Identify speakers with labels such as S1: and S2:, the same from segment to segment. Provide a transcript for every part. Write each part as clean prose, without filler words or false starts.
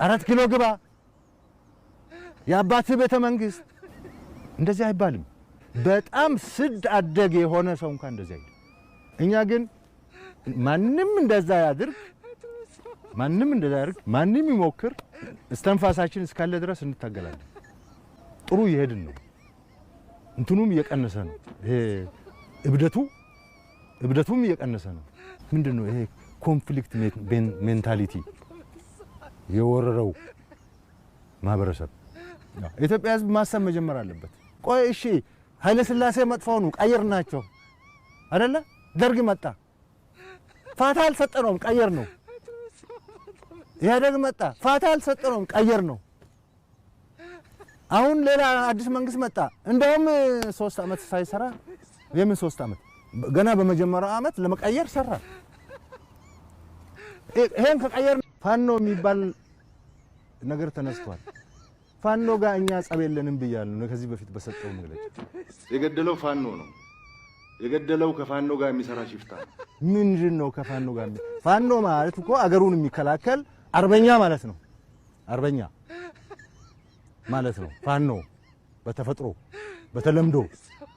S1: 4 ኪሎ ግባ ያባተ ቤተ መንግስት እንደዚህ አይባልም በጣም ስድ አደግ የሆነ ሰው እንኳን እንደዚህ አይደለም እኛ ግን ማንንም እንደዛ ያድርግ ማንንም ይሞክር እስተንፋሳችን እስካለ ድረስ እንታገላለን ጥሩ ይሄድን ነው እንትኑም እየቀነሰ ነው እብደቱም እየቀነሰ ነው ምንድነው ይሄ ኮንፍሊክት ሜንታሊቲ የወረረው ማህበረሰብ ኢትዮጵያ ህዝብ ማሰብ መጀመር አለበት ቆይ እሺ ኃይለ ሥላሴ መጥፋው ነው ቀየርናቸው አይደለ ደርግ መጣ ፋታ አልሰጠነውም ቀየር ነው ኢህአዴግ መጣ ፋታ አልሰጠነውም ቀየር ነው አሁን ሌላ አዲስ መንግስት መጣ እንደውም 3 አመት ሳይሰራ የምን 3 አመት ገና በመጀመሪያው አመት ለመቀየር ሰራ ይሄን ከቀየር ፋኖ የሚባል ነገር ተነስቷል ፋኖ ጋር እኛ ጸብ የለንም ብያለሁ ከዚህ በፊት በሰጠው መግለጫ የገደለው ፋኖ ነው የገደለው ከፋኖ ጋር የሚሰራ ሽፍታ ምንድነው ከፋኖ ጋር ፋኖ ማለት እኮ አገሩን የሚከላከል አርበኛ ማለት ነው አርበኛ ማለት ነው ፋኖ በተፈጥሮ በተለምዶ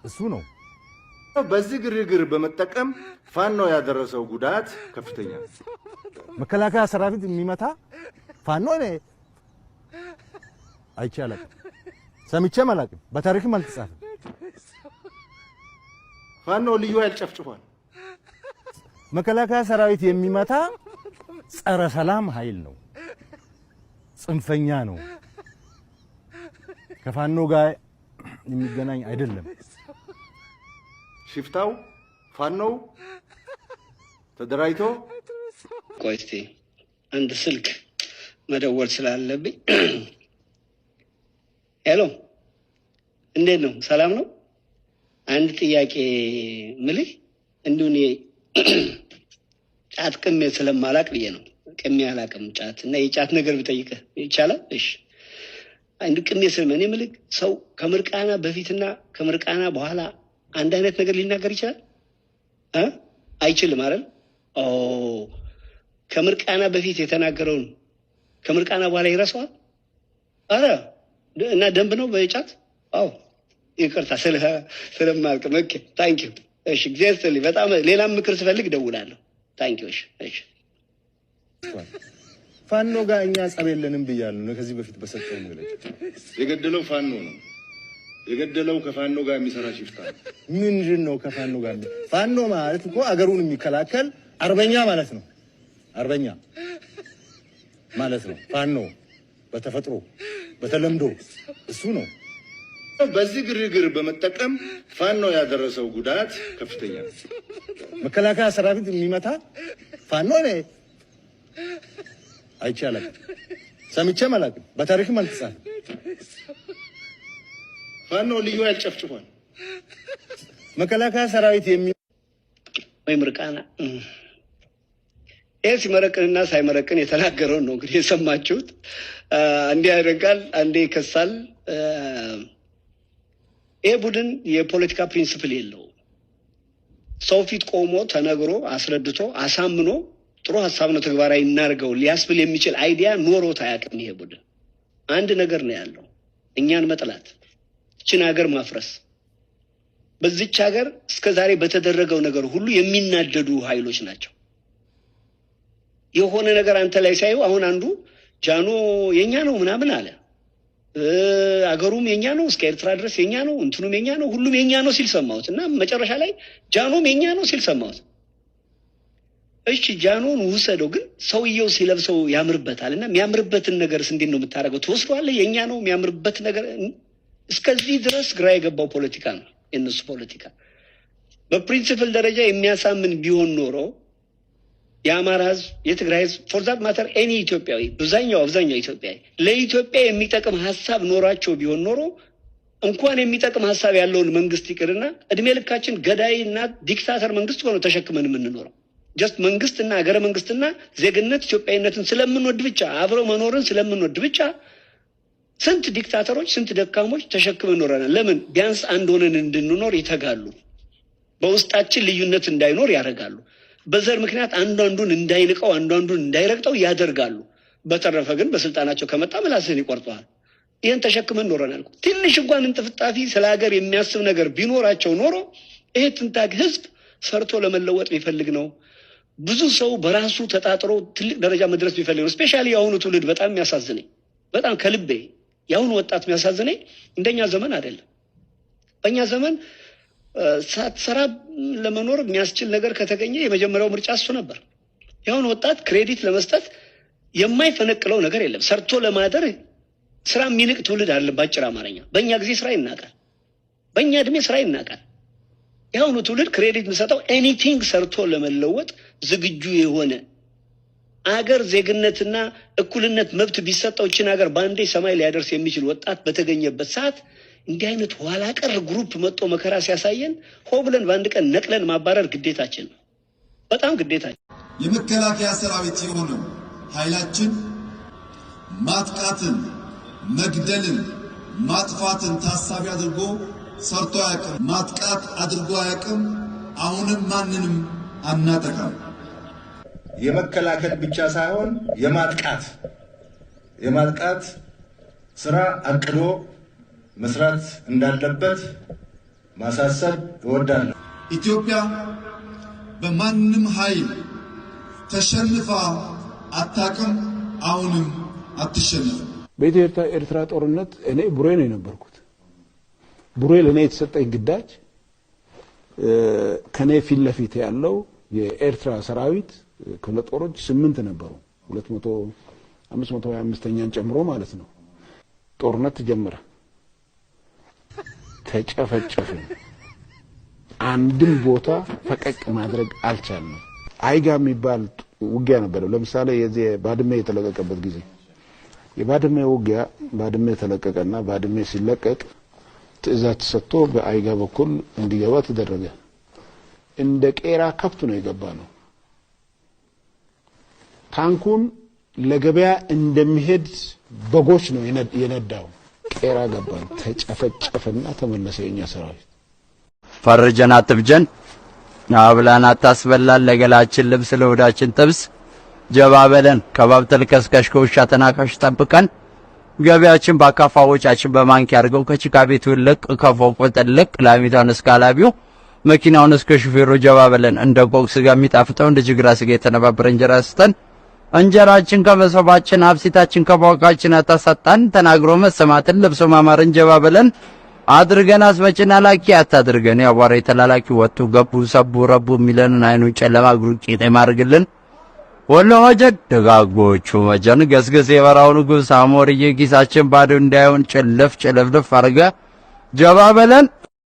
S1: እሱ ነው በዚህ ግርግር በመጠቀም ፋኖ ያደረሰው ጉዳት ከፍተኛ መከላከያ ሰራዊት የሚመታ ፋኖ ነው አይቻለም ሰምቼ ማላቅም በታሪክም አልተጻፈም ፋኖ ልዩ ኃይል ጨፍጭፏል መከላከያ ሰራዊት የሚመታ ጸረ ሰላም ኃይል ነው ጽንፈኛ ነው ከፋኖ ጋር የሚገናኝ አይደለም ሽፍታው ፋኖ ተደራይቶ
S2: ቆይቴ አንድ ስልክ መደወል ስላለብኝ ሄሎ እንዴት ነው ሰላም ነው አንድ ጥያቄ ምልህ እንዱኔ ጫት ቅሜ ስለማላቅ ብዬ ነው ቅሜ አላቅም ጫት እና የጫት ነገር ብጠይቅህ ይቻላል እሺ አንድ ቅሜ ስለምን ምልህ ሰው ከምርቃና በፊትና ከምርቃና በኋላ አንድ አይነት ነገር ሊናገር ይችላል አይችልም አይደል ከምርቃና በፊት የተናገረውን ከምርቃና በኋላ ይረሳዋል አረ እና ደንብ ነው በጫት አዎ ይቅርታ ስለማልቅ ኦኬ ታንክ ዩ እሺ እግዚአብሔር በጣም ሌላም ምክር ስፈልግ ደውላለሁ ታንክ ዩ እሺ ፋኖ ጋር እኛ ጸብ የለንም ብያለሁ ከዚህ በፊት በሰጠው መግለጫ
S1: የገደለው ፋኖ ነው የገደለው ከፋኖ ጋር የሚሰራ ሽፍታ ምንድነው ከፋኖ ጋር ፋኖ ማለት እኮ አገሩን የሚከላከል አርበኛ ማለት ነው አርበኛ ማለት ነው ፋኖ በተፈጥሮ በተለምዶ እሱ ነው በዚህ ግርግር በመጠቀም ፋኖ ያደረሰው ጉዳት ከፍተኛ መከላከያ ሰራዊት የሚመታ ፋኖ ነው አይቻለም ሰምቼ ማላቅም በታሪክም አልተጻፈም ፋኖ ልዩ ኃይል ጨፍጭፏል መከላከያ ሰራዊት
S2: ወይ ምርቃና ሲመረቅንና ሳይመረቅን የተናገረው ነው እንግዲህ የሰማችሁት አንዴ ያደርጋል አንዴ ይከሳል ይሄ ቡድን የፖለቲካ ፕሪንሲፕል የለው ሰው ፊት ቆሞ ተነግሮ አስረድቶ አሳምኖ ጥሩ ሐሳብ ነው ተግባራዊ እናርገው ሊያስብል የሚችል አይዲያ ኖሮት አያውቅም ይሄ ቡድን አንድ ነገር ነው ያለው እኛን መጥላት እችን ሀገር ማፍረስ በዚች ሀገር እስከዛሬ በተደረገው ነገር ሁሉ የሚናደዱ ኃይሎች ናቸው የሆነ ነገር አንተ ላይ ሳይው አሁን አንዱ ጃኖ የኛ ነው ምናምን አለ አገሩም የኛ ነው እስከ ኤርትራ ድረስ የኛ ነው እንትኑም የኛ ነው ሁሉም የኛ ነው ሲል ሰማሁት እና መጨረሻ ላይ ጃኖም የኛ ነው ሲል ሰማሁት እሺ ጃኖን ውሰደው ግን ሰውየው ሲለብሰው ያምርበታልና የሚያምርበትን ነገርስ እንዴት ነው የምታረገው ትወስደዋለህ የኛ ነው የሚያምርበት ነገር እስከዚህ ድረስ ግራ የገባው ፖለቲካ ነው የነሱ ፖለቲካ በፕሪንሲፕል ደረጃ የሚያሳምን ቢሆን ኖሮ የአማራ ህዝብ የትግራይ ህዝብ ፎር ዛት ማተር ኤኒ ኢትዮጵያዊ አብዛኛው ኢትዮጵያዊ ለኢትዮጵያ የሚጠቅም ሐሳብ ኖራቸው ቢሆን ኖሮ እንኳን የሚጠቅም ሐሳብ ያለውን መንግስት ይቅርና እድሜ ልካችን ገዳይና ዲክታተር መንግስት ሆኖ ተሸክመን የምንኖረው ጀስት መንግስትና ሀገረ መንግስትና ዜግነት ኢትዮጵያዊነትን ስለምንወድ ብቻ አብረው መኖርን ስለምንወድ ብቻ ስንት ዲክታተሮች ስንት ደካሞች ተሸክመን ኖረናል ለምን ቢያንስ አንድ ሆነን እንድንኖር ይተጋሉ በውስጣችን ልዩነት እንዳይኖር ያደርጋሉ በዘር ምክንያት አንዱ አንዱን እንዳይንቀው አንዱ አንዱን እንዳይረግጠው ያደርጋሉ በተረፈ ግን በስልጣናቸው ከመጣ ምላስህን ይቆርጠዋል። ይሄን ተሸክመን ኖረናል። ትንሽ እንኳን እንጥፍጣፊ ስለ ሀገር የሚያስብ ነገር ቢኖራቸው ኖሮ ይሄ ትንታግ ህዝብ ሰርቶ ለመለወጥ የሚፈልግ ነው። ብዙ ሰው በራሱ ተጣጥሮ ትልቅ ደረጃ መድረስ የሚፈልግ ነው። ስፔሻሊ የአሁኑ ትውልድ በጣም የሚያሳዝነኝ፣ በጣም ከልቤ የአሁኑ ወጣት የሚያሳዝነኝ እንደኛ ዘመን አይደለም። በእኛ ዘመን ሳትሰራ ለመኖር የሚያስችል ነገር ከተገኘ የመጀመሪያው ምርጫ እሱ ነበር። የአሁኑ ወጣት ክሬዲት ለመስጠት የማይፈነቅለው ነገር የለም። ሰርቶ ለማደር ስራ የሚንቅ ትውልድ አለ። ባጭር አማርኛ በእኛ ጊዜ ስራ ይናቃል፣ በእኛ እድሜ ስራ ይናቃል። የአሁኑ ትውልድ ክሬዲት የምሰጠው ኤኒቲንግ ሰርቶ ለመለወጥ ዝግጁ የሆነ አገር ዜግነትና እኩልነት መብት ቢሰጠው ይችን ሀገር በአንዴ ሰማይ ሊያደርስ የሚችል ወጣት በተገኘበት ሰዓት እንዲህ አይነት ኋላ ቀር ግሩፕ መጥቶ መከራ ሲያሳየን ሆ ብለን በአንድ ቀን ነቅለን ማባረር ግዴታችን ነው፣ በጣም ግዴታችን።
S3: የመከላከያ ሰራዊት የሆነው ኃይላችን ማጥቃትን፣ መግደልን፣ ማጥፋትን ታሳቢ አድርጎ ሰርቶ አያውቅም። ማጥቃት አድርጎ አያውቅም። አሁንም ማንንም አናጠቃም።
S1: የመከላከል ብቻ ሳይሆን የማጥቃት ስራ አቅዶ መስራት እንዳለበት ማሳሰብ እወዳለሁ።
S3: ኢትዮጵያ በማንም ኃይል ተሸንፋ አታውቅም፣ አሁንም አትሸነፍም።
S4: በኢትዮ ኤርትራ ጦርነት እኔ ቡሬ ነው የነበርኩት። ቡሬ ለኔ የተሰጠኝ ግዳጅ ከኔ ፊት ለፊት ያለው የኤርትራ ሰራዊት ክፍለ ጦሮች 8 ነበሩ፣ 525ኛን ጨምሮ ማለት ነው። ጦርነት ተጀመረ፣ ተጨፈጨፍን። አንድም ቦታ ፈቀቅ ማድረግ አልቻልንም። አይጋ የሚባል ውጊያ ነበር። ለምሳሌ የዚህ ባድመ የተለቀቀበት ጊዜ የባድመ ውጊያ ባድመ ተለቀቀና ባድመ ሲለቀቅ ትዕዛዝ ተሰጥቶ በአይጋ በኩል እንዲገባ ተደረገ። እንደ ቄራ ከብት ነው የገባ ነው። ታንኩን ለገበያ እንደሚሄድ በጎች ነው የነዳው። ቄራ ገባን፣ ተጨፈጨፈና ተመለሰ። የኛ ሰራዊት
S5: ፈርጀን አትብጀን፣ አብላን አታስበላን፣ ለገላችን ልብስ ለሆዳችን ጥብስ ጀባ በለን፣ ከባብ ተልከስከሽ ከውሻ ተናካሽ ጠብቀን፣ ገበያችን ባካፋዎቻችን በማንኪ አድርገው ከጭቃ ቤቱ ልቅ ከፎቅ ጥልቅ ላሚታን እስካላቢው መኪናውን እስከ ሹፌሩ ጀባ በለን፣ እንደ ቆቅ ስጋ የሚጣፍጠው እንደ ጅግራ ስጋ የተነባበረ እንጀራ ስተን እንጀራችን ከመሶባችን አብሲታችን ከቧቃችን አታሳጣን፣ ተናግሮ መሰማትን ለብሶ ማማርን ጀባ በለን፣ አድርገን አስመጭና ላኪ አታድርገን፣ ያቧራ የተላላኪ ወጡ ገቡ ሰቡ ረቡ የሚለንን አይኑን ጨለማ እግሩ ቂጤ ማርግልን። ወሎ ወጀድ ደጋጎቹ ወጀን ገስገስ የበራው ንጉስ አሞርዬ ኪሳችን ባዶ እንዳይሆን ጭልፍ ጭልፍልፍ አርገ ጀባ በለን።